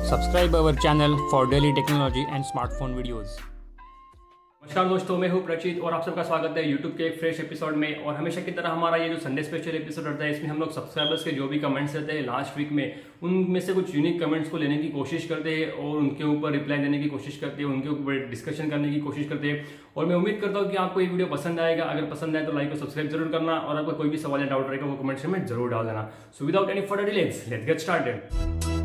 Subscribe our channel for daily technology and smartphone videos. नमस्कार दोस्तों, मैं हूं प्रचित और आप सबका स्वागत है यूट्यूब के एक फ्रेश एपिसोड में। और हमेशा की तरह हमारा ये जो संडे स्पेशल एपिसोड रहता है, इसमें हम लोग सब्सक्राइबर्स के जो भी कमेंट्स रहते हैं लास्ट वीक में, उनमें से कुछ यूनिक कमेंट्स को लेने की कोशिश करते हैं और उनके ऊपर रिप्लाई देने की कोशिश करते हैं, उनके ऊपर डिस्कशन करने की कोशिश करते हैं। और मैं उम्मीद करता हूँ कि आपको ये वीडियो पसंद आएगा। अगर पसंद आए तो लाइक और सब्सक्राइब जरूर करना, और अगर कोई भी सवाल या डाउट रहेगा वो कमेंट्स में जरूर डाल देना। So without any further delays let's get started.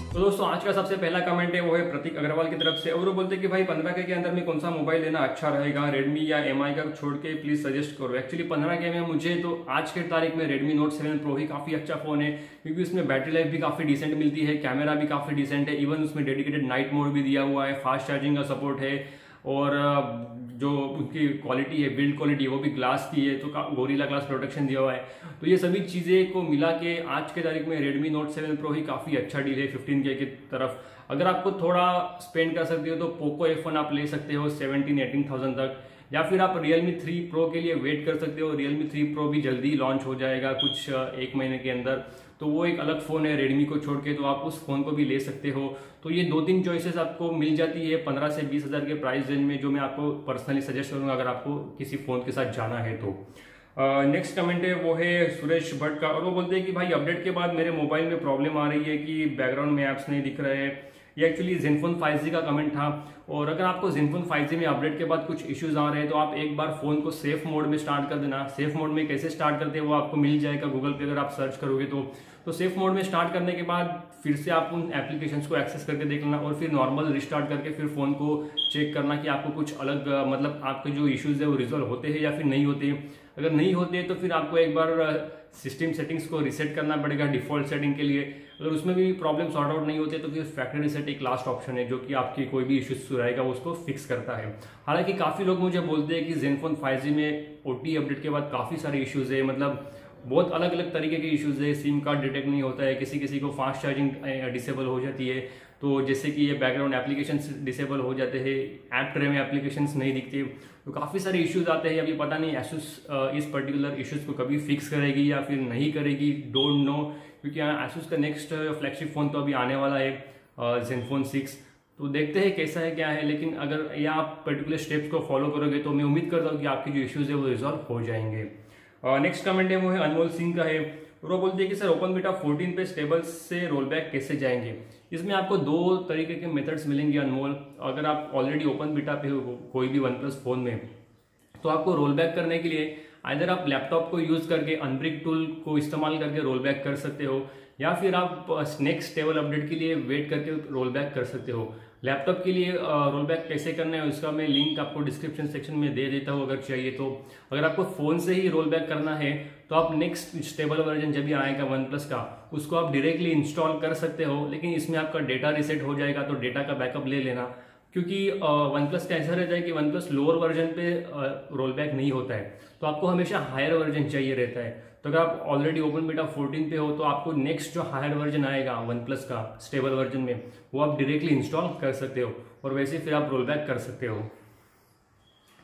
तो दोस्तों, आज का सबसे पहला कमेंट है वो है प्रतीक अग्रवाल की तरफ से, और वो बोलते हैं कि भाई 15K के अंदर में कौन सा मोबाइल लेना अच्छा रहेगा, रेडमी या MI का छोड़ के प्लीज सजेस्ट करो। एक्चुअली 15K में मुझे तो आज के तारीख में रेडमी नोट 7 प्रो ही काफी अच्छा फोन है, क्योंकि उसमें बैटरी लाइफ भी काफी डिसेंट मिलती है, कैमरा भी काफी डिसेंट है, इवन उसमें डेडिकेटेड नाइट मोड भी दिया हुआ है, फास्ट चार्जिंग का सपोर्ट है, और जो उनकी क्वालिटी है, बिल्ड क्वालिटी, वो भी ग्लास की है, तो गोरिल्ला ग्लास प्रोटेक्शन दिया हुआ है। तो ये सभी चीज़ें को मिला के आज के तारीख में रेडमी नोट 7 प्रो ही काफ़ी अच्छा डील है 15K की तरफ। अगर आपको थोड़ा स्पेंड कर सकते हो तो पोको F1 आप ले सकते हो 17-18,000 तक, या फिर आप Realme 3 Pro के लिए वेट कर सकते हो। Realme 3 Pro भी जल्दी लॉन्च हो जाएगा कुछ एक महीने के अंदर, तो वो एक अलग फ़ोन है रेडमी को छोड़ के, तो आप उस फ़ोन को भी ले सकते हो। तो ये 2-3 चॉइसेस आपको मिल जाती है 15 से 20 हज़ार के प्राइस रेंज में, जो मैं आपको पर्सनली सजेस्ट करूंगा अगर आपको किसी फ़ोन के साथ जाना है तो। नेक्स्ट कमेंट है वो है सुरेश भट्ट का, और वो बोलते हैं कि भाई अपडेट के बाद मेरे मोबाइल में प्रॉब्लम आ रही है कि बैकग्राउंड में ऐप्स नहीं दिख रहे हैं। ये एक्चुअली Zenfone 5G का कमेंट था, और अगर आपको Zenfone 5G में अपडेट के बाद कुछ इश्यूज आ रहे हैं तो आप एक बार फोन को सेफ मोड में स्टार्ट कर देना। सेफ मोड में कैसे स्टार्ट करते हैं वो आपको मिल जाएगा गूगल पे, अगर आप सर्च करोगे तो सेफ मोड में स्टार्ट करने के बाद फिर से आप उन एप्लीकेशंस को एक्सेस करके देख लेना, और फिर नॉर्मल रिस्टार्ट करके फिर फोन को चेक करना कि आपको कुछ अलग मतलब आपके जो इश्यूज है वो रिजॉल्व होते हैं या फिर नहीं होते हैं। अगर नहीं होते तो फिर आपको एक बार सिस्टम सेटिंग्स को रिसेट करना पड़ेगा डिफॉल्ट सेटिंग के लिए। अगर उसमें भी प्रॉब्लम सॉर्ट आउट नहीं होते तो फिर फैक्ट्री रिसेट एक लास्ट ऑप्शन है जो कि आपकी कोई भी इश्यूज रहेगा उसको फिक्स करता है। हालांकि काफ़ी लोग मुझे बोलते हैं कि Zenfone 5G में OT अपडेट के बाद काफ़ी सारे इश्यूज है, मतलब बहुत अलग अलग तरीके के इश्यूज है। सिम कार्ड डिटेक्ट नहीं होता है, किसी किसी को फास्ट चार्जिंग डिसेबल हो जाती है, तो जैसे कि ये बैकग्राउंड एप्लीकेशंस डिसेबल हो जाते हैं, ऐप ट्रे में एप्लीकेशंस नहीं दिखते, तो काफ़ी सारे इश्यूज आते हैं। अभी पता नहीं Asus इस पर्टिकुलर इश्यूज को कभी फिक्स करेगी या फिर नहीं करेगी, डोंट नो, क्योंकि Asus का नेक्स्ट फ्लैगशिप फोन तो अभी आने वाला है Zenfone 6, तो देखते हैं कैसा है क्या है। लेकिन अगर ये आप पर्टिकुलर स्टेप्स को फॉलो करोगे तो मैं उम्मीद करता हूँ कि आपके जो इश्यूज है वो रिजॉल्व हो जाएंगे। नेक्स्ट कमेंट है वो है अनमोल सिंह का है, और वो बोलते हैं कि सर ओपन बीटा 14 पे स्टेबल से रोल बैक कैसे जाएंगे। इसमें आपको 2 तरीके के मेथड्स मिलेंगे अनमोल। अगर आप ऑलरेडी ओपन बीटा पे हो कोई भी OnePlus फोन में, तो आपको रोल बैक करने के लिए आइदर आप लैपटॉप को यूज करके अनब्रिक टूल को इस्तेमाल करके रोल बैक कर सकते हो, या फिर आप नेक्स्ट स्टेबल अपडेट के लिए वेट करके रोल बैक कर सकते हो। लैपटॉप के लिए रोल बैक कैसे करना है उसका मैं लिंक आपको डिस्क्रिप्शन सेक्शन में दे देता हूँ अगर चाहिए तो। अगर आपको फोन से ही रोल बैक करना है तो आप नेक्स्ट स्टेबल वर्जन जब भी आएगा OnePlus का, उसको आप डायरेक्टली इंस्टॉल कर सकते हो, लेकिन इसमें आपका डेटा रिसेट हो जाएगा, तो डेटा का बैकअप ले लेना, क्योंकि OnePlus का ऐसा रहता है कि OnePlus लोअर वर्जन पे रोल बैक नहीं होता है, तो आपको हमेशा हायर वर्जन चाहिए रहता है। तो अगर आप ऑलरेडी ओपन बीटा 14 पे हो तो आपको नेक्स्ट जो हायर वर्जन आएगा OnePlus का स्टेबल वर्जन में, वो आप डायरेक्टली इंस्टॉल कर सकते हो, और वैसे फिर आप रोल बैक कर सकते हो।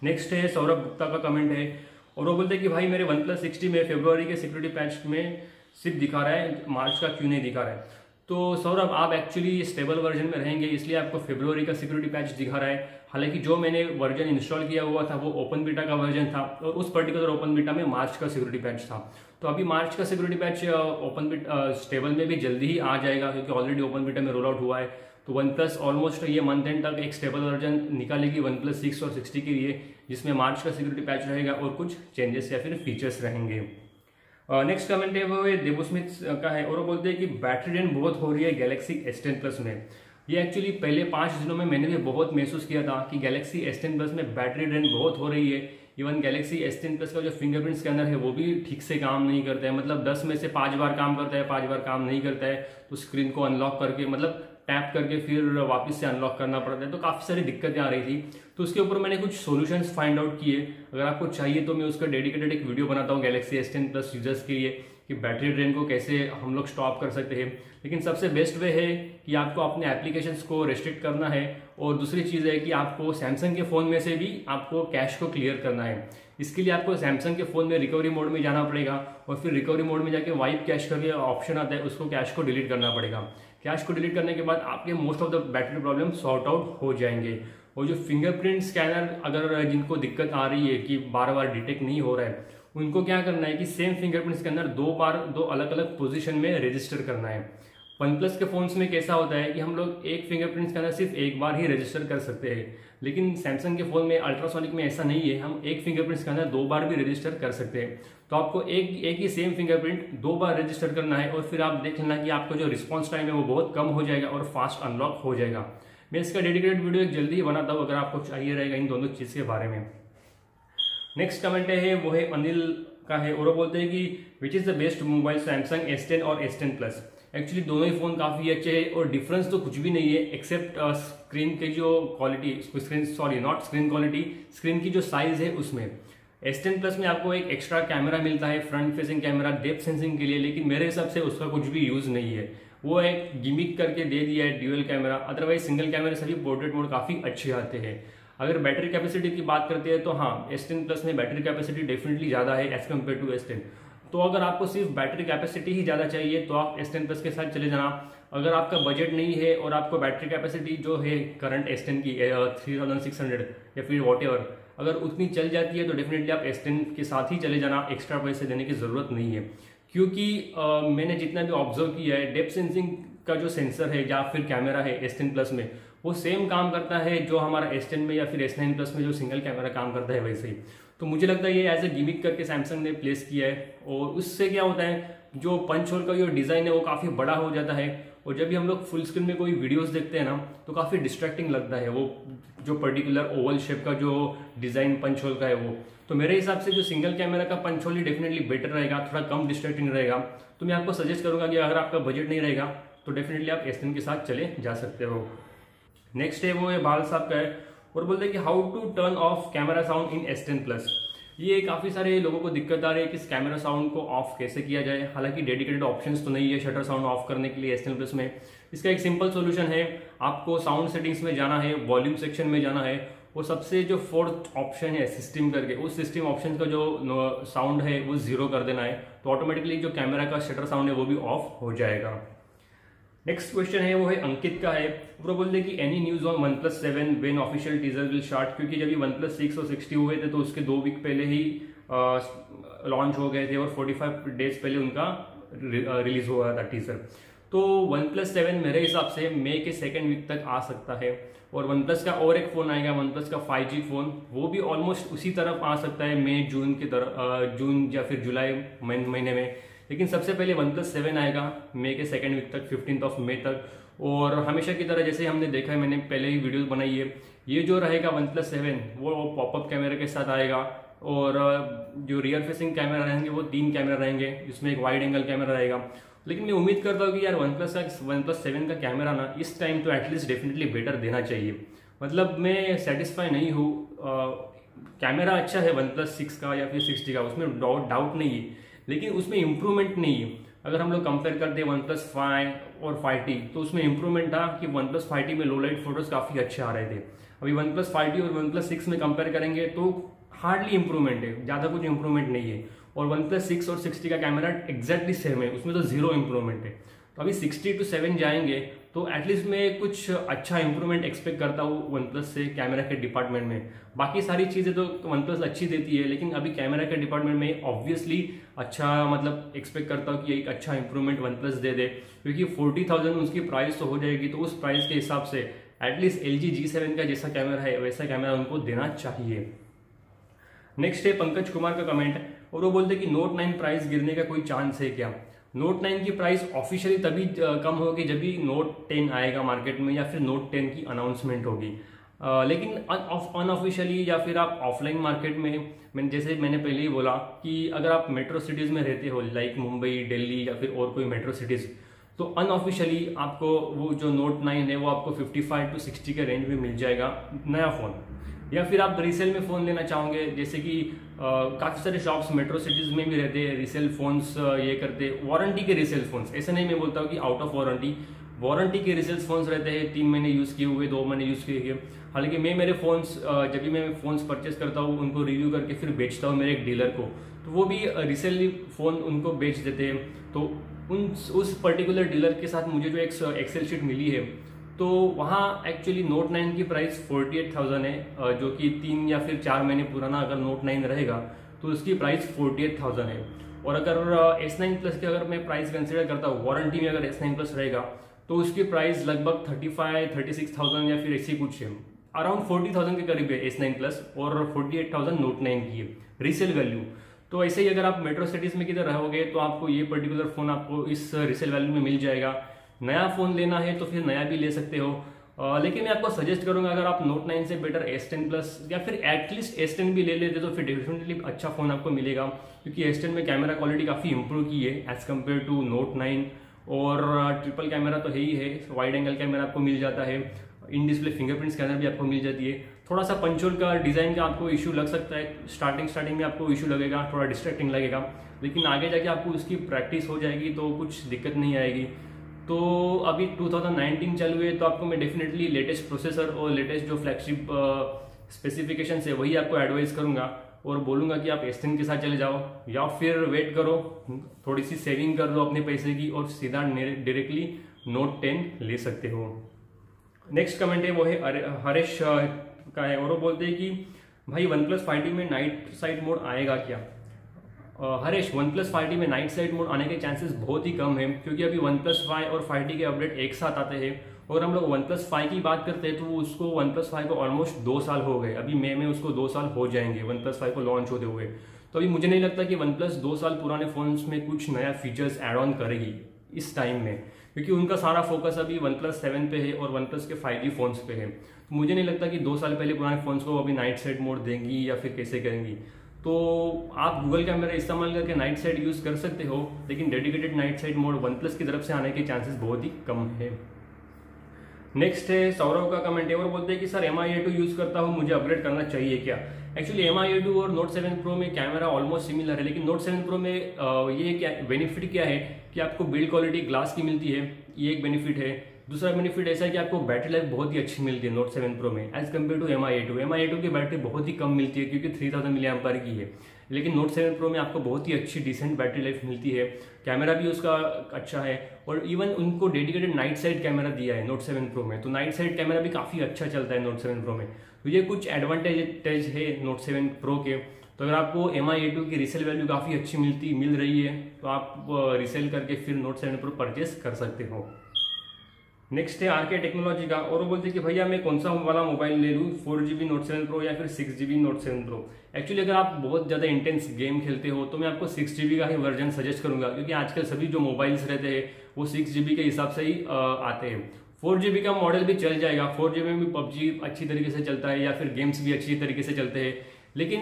नेक्स्ट है सौरभ गुप्ता का कमेंट है, और वो बोलते हैं कि भाई मेरे OnePlus 60 में फरवरी के सिक्योरिटी पैच में सिर्फ दिखा रहा है, मार्च का क्यों नहीं दिखा रहा है। तो सौरभ, आप एक्चुअली स्टेबल वर्जन में रहेंगे इसलिए आपको फरवरी का सिक्योरिटी पैच दिखा रहा है। हालांकि जो मैंने वर्जन इंस्टॉल किया हुआ था वो ओपन बीटा का वर्जन था, और उस पर्टिकुलर ओपन बीटा में मार्च का सिक्योरिटी पैच था। तो अभी मार्च का security patch open beta stable में भी जल्दी ही आ जाएगा, क्योंकि ऑलरेडी ओपन बीटा में रोल आउट हुआ है। तो OnePlus ऑलमोस्ट ये मंथ एंड तक एक स्टेबल वर्जन निकालेगी OnePlus 6 और 60 के लिए, जिसमें मार्च का सिक्योरिटी पैच रहेगा और कुछ चेंजेस या फिर फीचर्स रहेंगे। नेक्स्ट कमेंट है वो देवस्मित का है, और वो बोलते हैं कि बैटरी ड्रेन बहुत हो रही है Galaxy S10 Plus में। ये एक्चुअली पहले 5 दिनों में मैंने भी बहुत महसूस किया था कि Galaxy S10 Plus में बैटरी ड्रेन बहुत हो रही है। इवन Galaxy S10 Plus का जो फिंगरप्रिंट स्कैनर है वो भी ठीक से काम नहीं करता है, मतलब 10 में से 5 बार काम करता है, 5 बार काम नहीं करता है, तो स्क्रीन को अनलॉक करके मतलब टैप करके फिर वापस से अनलॉक करना पड़ता है, तो काफ़ी सारी दिक्कतें आ रही थी। तो उसके ऊपर मैंने कुछ सॉल्यूशंस फाइंड आउट किए, अगर आपको चाहिए तो मैं उसका डेडिकेटेड एक वीडियो बनाता हूँ Galaxy S10 Plus यूजर्स के लिए कि बैटरी ड्रेन को कैसे हम लोग स्टॉप कर सकते हैं। लेकिन सबसे बेस्ट वे है कि आपको अपने एप्लीकेशंस को रेस्ट्रिक्ट करना है, और दूसरी चीज़ है कि आपको सैमसंग के फ़ोन में से भी आपको कैश को क्लियर करना है। इसके लिए आपको सैमसंग के फ़ोन में रिकवरी मोड में जाना पड़ेगा और फिर रिकवरी मोड में जाके वाइप कैश करके ऑप्शन आता है, उसको कैश को डिलीट करना पड़ेगा। कैश को डिलीट करने के बाद आपके most of the battery problem sort out हो जाएंगे। और जो फिंगरप्रिंट स्कैनर अगर जिनको दिक्कत आ रही है कि बार बार डिटेक्ट नहीं हो रहा है, उनको क्या करना है कि सेम फिंगरप्रिंट स्कैनर दो अलग अलग पोजीशन में रजिस्टर करना है। वन प्लस के फोन्स में कैसा होता है कि हम लोग एक फिंगरप्रिंट स्कैनर सिर्फ एक बार ही रजिस्टर कर सकते हैं, लेकिन सैमसंग के फोन में अल्ट्रासोनिक में ऐसा नहीं है, हम एक फिंगरप्रिंट स्कैनर 2 बार भी रजिस्टर कर सकते हैं। तो आपको एक ही सेम फिंगरप्रिंट 2 बार रजिस्टर करना है और फिर आप देख लेना कि आपका जो रिस्पॉन्स टाइम है वो बहुत कम हो जाएगा और फास्ट अनलॉक हो जाएगा। मैं इसका डेडिकेटेड वीडियो एक जल्दी ही बनाता हूँ अगर आपको चाहिए रहेगा इन दोनों चीज़ के बारे में। नेक्स्ट कमेंट है वो है अनिल का है और वो बोलते हैं कि which is the best mobile Samsung S10 और S10 प्लस। एक्चुअली दोनों ही फ़ोन काफ़ी अच्छे हैं और डिफरेंस तो कुछ भी नहीं है एक्सेप्ट स्क्रीन की जो क्वालिटी, स्क्रीन क्वालिटी, स्क्रीन की जो साइज़ है उसमें। S10 प्लस में आपको एक एक्स्ट्रा कैमरा मिलता है, front facing camera depth sensing के लिए, लेकिन मेरे हिसाब से उसका कुछ भी यूज़ नहीं है। वो एक गिमिक करके दे दिया है ड्यूअल कैमरा, अदरवाइज सिंगल कैमरे से भी पोर्ट्रेट मोड काफ़ी अच्छे आते हैं। अगर बैटरी कैपेसिटी की बात करते हैं तो हाँ, S10 प्लस में बैटरी कैपेसिटी डेफिनेटली ज़्यादा है एज कम्पेयर टू S10। तो अगर आपको सिर्फ बैटरी कैपेसिटी ही ज़्यादा चाहिए तो आप S10 प्लस के साथ चले जाना। अगर आपका बजट नहीं है और आपको बैटरी कैपेसिटी जो है करंट S10 की 3600 या फिर वॉटएवर अगर उतनी चल जाती है तो डेफिनेटली आप S10 के साथ ही चले जाना, एक्स्ट्रा पैसे देने की ज़रूरत नहीं है। क्योंकि मैंने जितना भी ऑब्जर्व किया है, डेप्थ सेंसिंग का जो सेंसर है या फिर कैमरा है S10 प्लस में वो सेम काम करता है जो हमारा S10 में या फिर S9 प्लस में जो सिंगल कैमरा काम करता है वैसे ही। तो मुझे लगता है ये एज ए गिमिक करके सैमसंग ने प्लेस किया है और उससे क्या होता है जो पंच होल का जो डिज़ाइन है वो काफ़ी बड़ा हो जाता है और जब भी हम लोग फुल स्क्रीन में कोई वीडियोस देखते हैं ना तो काफ़ी डिस्ट्रैक्टिंग लगता है वो जो पर्टिकुलर ओवल शेप का जो डिज़ाइन पंच होल का है वो। तो मेरे हिसाब से जो सिंगल कैमरा का पंच होल ही डेफिनेटली बेटर रहेगा, थोड़ा कम डिस्ट्रैक्टिंग रहेगा। तो मैं आपको सजेस्ट करूंगा कि अगर आपका बजट नहीं रहेगा तो डेफिनेटली आप S10 के साथ चले जा सकते हो। नेक्स्ट है वो है बाल साहब का है और बोलते हैं कि how to turn off camera sound in S10 प्लस। ये काफ़ी सारे लोगों को दिक्कत आ रही है कि इस कैमरा साउंड को ऑफ कैसे किया जाए। हालांकि डेडिकेटेड ऑप्शंस तो नहीं है शटर साउंड ऑफ करने के लिए S10 प्लस में। इसका एक सिंपल सोल्यूशन है, आपको साउंड सेटिंग्स में जाना है, वॉल्यूम सेक्शन में जाना है, वो सबसे जो 4th ऑप्शन है सिस्टम करके, उस सिस्टम ऑप्शन का जो साउंड है वो 0 कर देना है, तो ऑटोमेटिकली जो कैमरा का शटर साउंड है वो भी ऑफ हो जाएगा। नेक्स्ट क्वेश्चन है वो है अंकित का है, वो बोलते हैं कि any news on OnePlus 7 when official teaser will start. क्योंकि जब ये OnePlus 6 और 60 हुए थे तो उसके 2 वीक पहले ही लॉन्च हो गए थे और 45 डेज पहले उनका रिलीज हुआ था टीजर। तो OnePlus 7 मेरे हिसाब से मई के 2nd वीक तक आ सकता है और OnePlus का और एक फ़ोन आएगा, OnePlus का 5G फ़ोन, वो भी ऑलमोस्ट उसी तरफ आ सकता है मई जून की तरफ, जून या फिर जुलाई महीने में। लेकिन सबसे पहले OnePlus 7 आएगा मई के 2nd वीक तक, 15 मई तक। और हमेशा की तरह जैसे हमने देखा है, मैंने पहले ही वीडियो बनाई है, ये जो रहेगा OnePlus 7 वो पॉपअप कैमरे के साथ आएगा और जो रियर फेसिंग कैमरा रहेंगे वो 3 कैमरा रहेंगे, जिसमें एक वाइड एंगल कैमरा रहेगा। लेकिन मैं उम्मीद करता हूँ कि यार OnePlus 7 का कैमरा ना इस टाइम तो एटलीस्ट डेफिनेटली बेटर देना चाहिए। मतलब मैं सेटिस्फाई नहीं हूँ, कैमरा अच्छा है OnePlus 6 का या फिर 60 का, उसमें डाउट नहीं है, लेकिन उसमें इम्प्रूवमेंट नहीं है। अगर हम लोग कंपेयर करते हैं OnePlus 5 और 5T तो उसमें इम्प्रूवमेंट था कि OnePlus 5T में लो लाइट फोटोज काफ़ी अच्छे आ रहे थे। अभी OnePlus 5T और OnePlus 6 में कंपेयर करेंगे तो हार्डली इंप्रूवमेंट है, ज़्यादा कुछ इंप्रूवमेंट नहीं है। और OnePlus 6 और 60 का कैमरा एग्जैक्टली सेम है, उसमें तो 0 इंप्रूवमेंट है। तो अभी 60 to 7 जाएंगे तो एटलीस्ट मैं कुछ अच्छा इंप्रूवमेंट एक्सपेक्ट करता हूँ OnePlus से कैमरा के डिपार्टमेंट में। बाकी सारी चीज़ें तो OnePlus अच्छी देती है, लेकिन अभी कैमरा के डिपार्टमेंट में ऑब्वियसली अच्छा मतलब एक्सपेक्ट करता हूँ कि एक अच्छा इंप्रूवमेंट OnePlus दे दे, क्योंकि 40,000 उसकी प्राइस तो हो जाएगी, तो उस प्राइस के हिसाब से एटलीस्ट LG G7 का जैसा कैमरा है वैसा कैमरा उनको देना चाहिए। नेक्स्ट है पंकज कुमार का कमेंट और वो बोलते हैं कि Note 9 प्राइस गिरने का कोई चांस है क्या। Note 9 की प्राइस ऑफिशियली तभी कम होगी जब भी Note 10 आएगा मार्केट में या फिर Note 10 की अनाउंसमेंट होगी। लेकिन अनऑफिशियली या फिर आप ऑफलाइन मार्केट में जैसे मैंने पहले ही बोला कि अगर आप मेट्रो सिटीज़ में रहते हो लाइक मुंबई, दिल्ली या फिर और कोई मेट्रो सिटीज़, तो अनऑफिशियली आपको वो जो Note 9 है वो आपको 55 to 60 के रेंज में मिल जाएगा नया फ़ोन। या फिर आप रीसेल में फ़ोन लेना चाहोगे, जैसे कि काफ़ी सारे शॉप्स मेट्रो सिटीज़ में भी रहते हैं, रीसेल फ़ोन्स ये करते, वारंटी के रीसेल फ़ोन्स। ऐसा नहीं मैं बोलता हूँ कि आउट ऑफ वारंटी, वारंटी के रिसेल्स फोन्स रहते हैं, 3 महीने यूज़ किए हुए, 2 महीने यूज़ किए हुए। हालांकि मैं मेरे फ़ोन्स जब भी मैं फ़ोन्स परचेस करता हूँ उनको रिव्यू करके फिर बेचता हूँ मेरे एक डीलर को, तो वो भी रिसेल फ़ोन उनको बेच देते हैं। तो उस पर्टिकुलर डीलर के साथ मुझे जो एक एक्सेल शीट मिली है, तो वहाँ एक्चुअली नोट 9 की प्राइस 48,000 है, जो कि 3 या फिर 4 महीने पुराना अगर नोट 9 रहेगा तो उसकी प्राइस 48,000 है। और अगर S9 प्लस की अगर मैं प्राइस कंसिडर करता हूँ, वारंटी में अगर S9 प्लस रहेगा तो उसकी प्राइस लगभग 36,000 या फिर ऐसी कुछ है, अराउंड 40,000 के करीब है S9 प्लस, और 48,000 नोट 9 की है रीसेल वैल्यू। तो ऐसे ही अगर आप मेट्रो सिटीज में किधर रहोगे तो आपको ये पर्टिकुलर फोन आपको इस रीसेल वैल्यू में मिल जाएगा। नया फोन लेना है तो फिर नया भी ले सकते हो, लेकिन मैं आपको सजेस्ट करूंगा अगर आप नोट 9 से बेटर S10 प्लस या फिर एटलीस्ट S10 भी ले लेते तो फिर डेफिनेटली अच्छा फोन आपको मिलेगा, क्योंकि S10 में कैमरा क्वालिटी काफी इंप्रूव की है एज कम्पेयर टू नोट 9। और ट्रिपल कैमरा तो है ही है, वाइड एंगल कैमरा आपको मिल जाता है, इन डिस्प्ले फिंगरप्रिंट स्कैनर भी आपको मिल जाती है। थोड़ा सा पंचोल का डिजाइन का आपको इशू लग सकता है, स्टार्टिंग में आपको इशू लगेगा, थोड़ा डिस्ट्रैक्टिंग लगेगा, लेकिन आगे जाके आपको उसकी प्रैक्टिस हो जाएगी तो कुछ दिक्कत नहीं आएगी। तो अभी 2019 चल हुए तो आपको मैं डेफिनेटली लेटेस्ट प्रोसेसर और लेटेस्ट जो फ्लैगशिप स्पेसिफिकेशन है वही आपको एडवाइस करूंगा, और बोलूंगा कि आप S10 के साथ चले जाओ या फिर वेट करो, थोड़ी सी सेविंग कर लो अपने पैसे की और सीधा डायरेक्टली नोट 10 ले सकते हो। नेक्स्ट कमेंट है वो है हरेश का है, और वो बोलते हैं कि भाई OnePlus 5T में नाइट साइड मोड आएगा क्या? हरेश, OnePlus 5T में नाइट साइड मोड आने के चांसेस बहुत ही कम है, क्योंकि अभी OnePlus 5 और 5T के अपडेट एक साथ आते हैं। और हम लोग OnePlus 5 की बात करते हैं तो उसको OnePlus 5 को ऑलमोस्ट 2 साल हो गए, अभी मई में उसको 2 साल हो जाएंगे OnePlus 5 को लॉन्च होते हुए। तो अभी मुझे नहीं लगता कि OnePlus 2 साल पुराने फोन्स में कुछ नया फीचर्स एड ऑन करेगी इस टाइम में, क्योंकि उनका सारा फोकस अभी OnePlus 7 पे है और OnePlus के 5G फोन्स पे है। तो मुझे नहीं लगता कि 2 साल पहले पुराने फोन्स को अभी नाइट साइड मोड देंगी या फिर कैसे करेंगी। तो आप गूगल कैमरा इस्तेमाल करके नाइट साइड यूज कर सकते हो, लेकिन dedicated night side mode OnePlus की तरफ से आने के चांसेस बहुत ही कम है। नेक्स्ट है सौरव का कमेंट है, और बोलते हैं कि सर MI A2 यूज करता हूँ, मुझे अपग्रेड करना चाहिए क्या? एक्चुअली MI A2 और Note 7 Pro में कैमरा ऑलमोस्ट सिमिलर है, लेकिन Note 7 Pro में ये क्या बेनिफिट क्या है कि आपको बिल्ड क्वालिटी ग्लास की मिलती है, ये एक बेनिफिट है। दूसरा बेनिफिट ऐसा है कि आपको बैटरी लाइफ बहुत ही अच्छी मिलती है Note 7 Pro में as compare to MI A2। MI A2 की बैटरी बहुत ही कम मिलती है क्योंकि 3000 mAh की है, लेकिन Note 7 Pro में आपको बहुत ही अच्छी डिसेंट बैटरी लाइफ मिलती है, कैमरा भी उसका अच्छा है, और इवन उनको डेडिकेटेड नाइट साइड कैमरा दिया है Note 7 Pro में, तो नाइट साइड कैमरा भी काफ़ी अच्छा चलता है Note 7 Pro में। तो ये कुछ एडवांटेज है Note 7 Pro के। तो अगर आपको MI A2 की रिसेल वैल्यू काफ़ी अच्छी मिल रही है तो आप रिसेल करके फिर Note 7 Pro परचेस कर सकते हो। नेक्स्ट है RK टेक्नोलॉजी का, और वो बोलते हैं कि भैया मैं कौन सा वाला मोबाइल ले लूँ, 4GB Note 7 Pro या फिर 6GB Note 7 Pro? एक्चुअली अगर आप बहुत ज़्यादा इंटेंस गेम खेलते हो तो मैं आपको 6GB का ही वर्जन सजेस्ट करूंगा, क्योंकि आजकल सभी जो मोबाइल्स रहते हैं वो 6GB के हिसाब से ही आते हैं। 4GB का मॉडल भी चल जाएगा, 4GB में भी PUBG अच्छी तरीके से चलता है या फिर गेम्स भी अच्छी तरीके से चलते हैं, लेकिन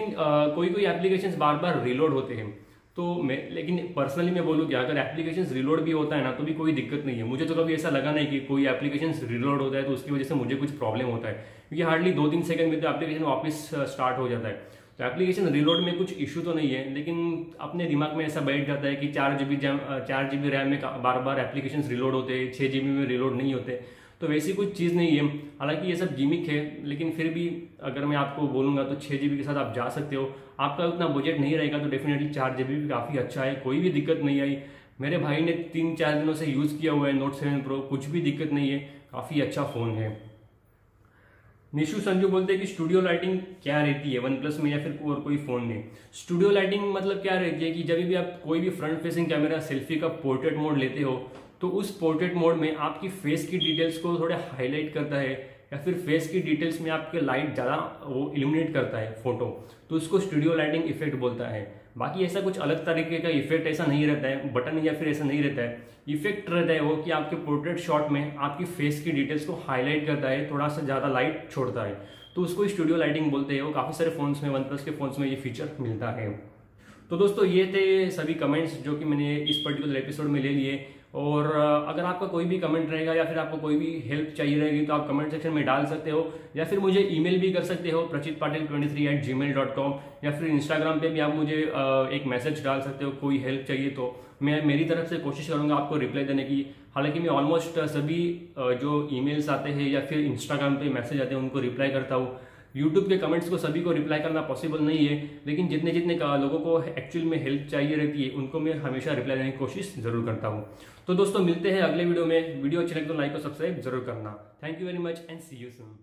कोई एप्लीकेशंस बार बार रिलोड होते हैं। तो लेकिन पर्सनली मैं बोलूँ कि अगर एप्लीकेशंस रिलोड भी होता है ना तो भी कोई दिक्कत नहीं है। मुझे तो कभी ऐसा लगा नहीं कि कोई एप्लीकेशंस रिलोड होता है तो उसकी वजह से मुझे कुछ प्रॉब्लम होता है, क्योंकि हार्डली 2-3 सेकंड में तो एप्लीकेशन वापस स्टार्ट हो जाता है। तो एप्लीकेशन रिलोड में कुछ इशू तो नहीं है, लेकिन अपने दिमाग में ऐसा बैठ जाता है कि 4GB रैम में बार बार एप्लीकेशंस रिलोड होते हैं, 6GB में रिलोड नहीं होते। तो वैसी कुछ चीज़ नहीं है, हालांकि ये सब गिमिक है, लेकिन फिर भी अगर मैं आपको बोलूँगा तो 6GB के साथ आप जा सकते हो। आपका उतना बजट नहीं रहेगा तो डेफिनेटली 4GB भी काफ़ी अच्छा है, कोई भी दिक्कत नहीं आई। मेरे भाई ने 3-4 दिनों से यूज़ किया हुआ है Note 7 Pro, कुछ भी दिक्कत नहीं है, काफ़ी अच्छा फ़ोन है। निशु संजू बोलते हैं कि स्टूडियो लाइटिंग क्या रहती है OnePlus में या फिर और कोई फ़ोन में? स्टूडियो लाइटिंग मतलब क्या रहती है कि जब भी आप कोई भी फ्रंट फेसिंग कैमरा सेल्फी का पोर्ट्रेट मोड लेते हो तो उस पोर्ट्रेट मोड में आपकी फेस की डिटेल्स को थोड़ा हाईलाइट करता है, या फिर फेस की डिटेल्स में आपके लाइट ज़्यादा वो इल्यूमिनेट करता है फोटो, तो उसको स्टूडियो लाइटिंग इफेक्ट बोलता है। बाकी ऐसा कुछ अलग तरीके का इफेक्ट ऐसा नहीं रहता है, बटन या फिर ऐसा नहीं रहता है। इफेक्ट रहता है वो कि आपके पोर्ट्रेट शॉट में आपकी फेस की डिटेल्स को हाईलाइट करता है, थोड़ा सा ज़्यादा लाइट छोड़ता है, तो उसको स्टूडियो लाइटिंग बोलते हैं। वो काफ़ी सारे फोन्स में OnePlus के फोन्स में ये फीचर मिलता है। तो दोस्तों ये थे सभी कमेंट्स जो कि मैंने इस पर्टिकुलर एपिसोड में ले लिए, और अगर आपका कोई भी कमेंट रहेगा या फिर आपको कोई भी हेल्प चाहिए रहेगी तो आप कमेंट सेक्शन में डाल सकते हो, या फिर मुझे ईमेल भी कर सकते हो prachitpatil23@gmail.com, या फिर इंस्टाग्राम पे भी आप मुझे एक मैसेज डाल सकते हो कोई हेल्प चाहिए तो मैं मेरी तरफ से कोशिश करूंगा आपको रिप्लाई देने की। हालांकि मैं ऑलमोस्ट सभी जो ईमेल्स आते हैं या फिर इंस्टाग्राम पे मैसेज आते हैं उनको रिप्लाई करता हूँ। यूट्यूब के कमेंट्स को सभी को रिप्लाई करना पॉसिबल नहीं है, लेकिन जितने जितने लोगों को एक्चुअल में हेल्प चाहिए रहती है उनको मैं हमेशा रिप्लाई देने की कोशिश जरूर करता हूँ। तो दोस्तों मिलते हैं अगले वीडियो में। वीडियो अच्छी लगे तो लाइक और सब्सक्राइब जरूर करना। Thank you very much and see you soon.